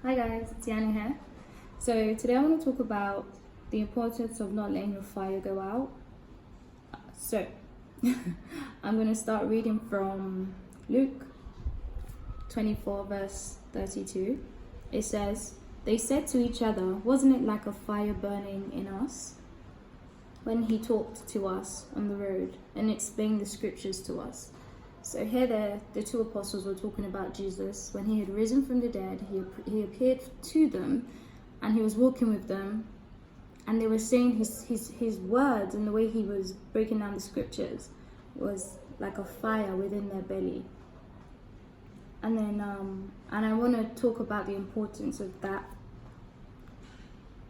Hi guys, it's Yana here. So today I want to talk about the importance of not letting your fire go out. So I'm going to start reading from Luke 24 verse 32. It says, "They said to each other, wasn't it like a fire burning in us when he talked to us on the road and explained the scriptures to us?" So here the two apostles were talking about Jesus. When he had risen from the dead, he appeared to them and he was walking with them, and they were saying his words, and the way he was breaking down the scriptures was like a fire within their belly. And then and I want to talk about the importance of that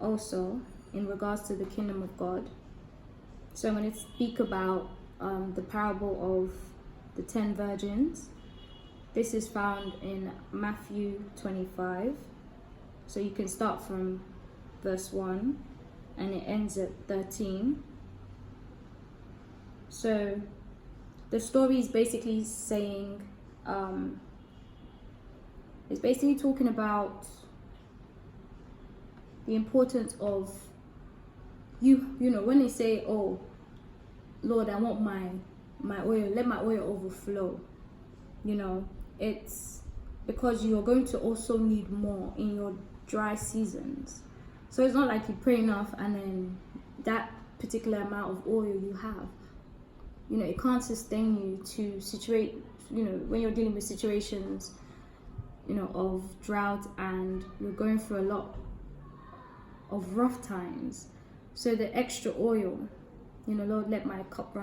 also in regards to the kingdom of God. So I'm going to speak about the parable of the 10 virgins. This is found in Matthew 25. So you can start from verse 1 and it ends at 13. So the story is basically saying, it's basically talking about the importance of you know, when they say, "Oh Lord, I want my oil, let my oil overflow," you know, it's because you're going to also need more in your dry seasons. So it's not like you pray enough and then that particular amount of oil you have, you know, it can't sustain you to situate, you know, when you're dealing with situations, you know, of drought and you're going through a lot of rough times. So the extra oil, you know, Lord, let my cup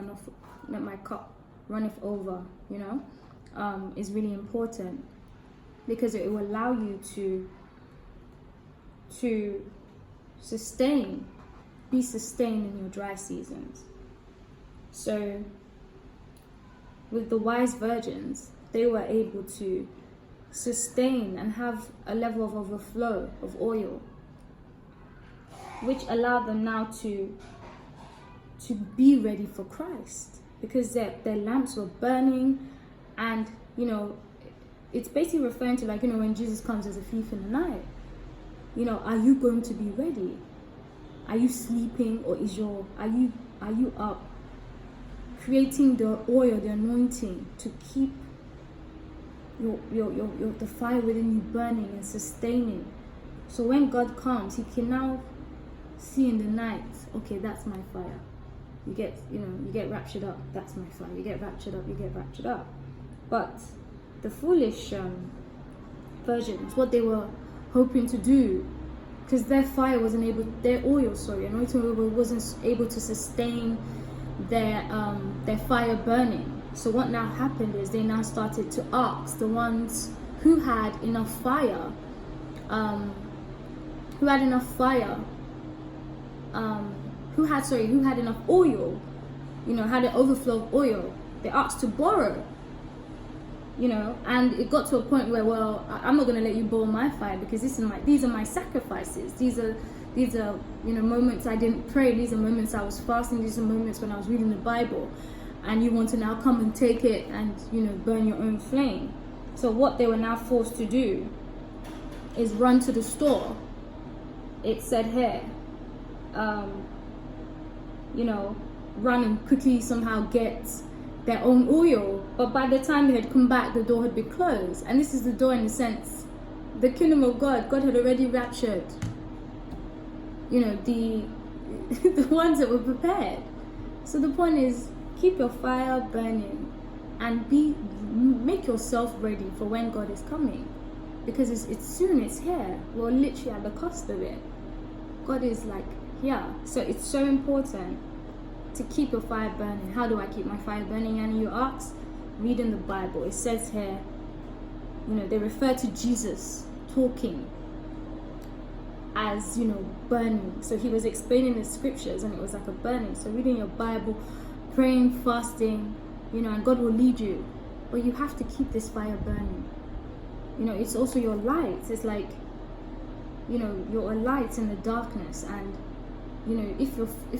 runneth over, you know, is really important because it will allow you to be sustained in your dry seasons. So with the wise virgins, they were able to sustain and have a level of overflow of oil, which allowed them now to be ready for Christ, because their lamps were burning. And you know, it's basically referring to, like, you know, when Jesus comes as a thief in the night, you know, are you going to be ready? Are you sleeping, or are you up, creating the oil, the anointing to keep the fire within you burning and sustaining? So when God comes, he can now see in the night, okay, that's my fire. You get raptured up, that's my fire. You get raptured up. But the foolish virgins, what they were hoping to do, because their anointing oil wasn't able to sustain their fire burning. So what now happened is they now started to ask the ones who had enough fire, who had enough oil, you know, had an overflow of oil. They asked to borrow, you know, and it got to a point where, well, I'm not going to let you borrow my fire because these are my sacrifices. These are, you know, moments I didn't pray. These are moments I was fasting. These are moments when I was reading the Bible, and you want to now come and take it and, you know, burn your own flame. So what they were now forced to do is run to the store. It said here, you know, run and quickly somehow get their own oil. But by the time they had come back, the door had been closed. And this is the door in the sense, the kingdom of God had already raptured, you know, the ones that were prepared. So the point is, keep your fire burning and make yourself ready for when God is coming, because it's soon, it's here. We're literally at the cusp of it. God is like, yeah. So it's so important to keep your fire burning. How do I keep my fire burning? And you ask, read in the Bible. It says here, you know, they refer to Jesus talking as, you know, burning. So he was explaining the scriptures and it was like a burning. So reading your Bible, praying, fasting, you know, and God will lead you. But you have to keep this fire burning. You know, it's also your light. It's like, you know, you're a light in the darkness. And you know, if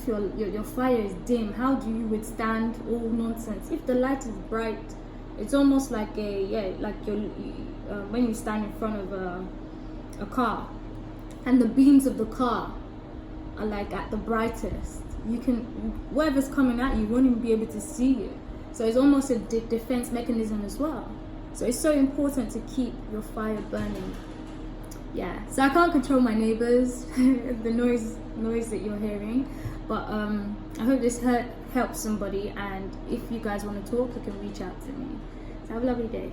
your fire is dim, how do you withstand all nonsense? If the light is bright, it's almost like when you stand in front of a car, and the beams of the car are like at the brightest, you can, whatever's coming at you won't even be able to see you. So it's almost a defense mechanism as well. So it's so important to keep your fire burning. Yeah, so I can't control my neighbors, the noise that you're hearing, but I hope this helps somebody, and if you guys want to talk, you can reach out to me. So have a lovely day.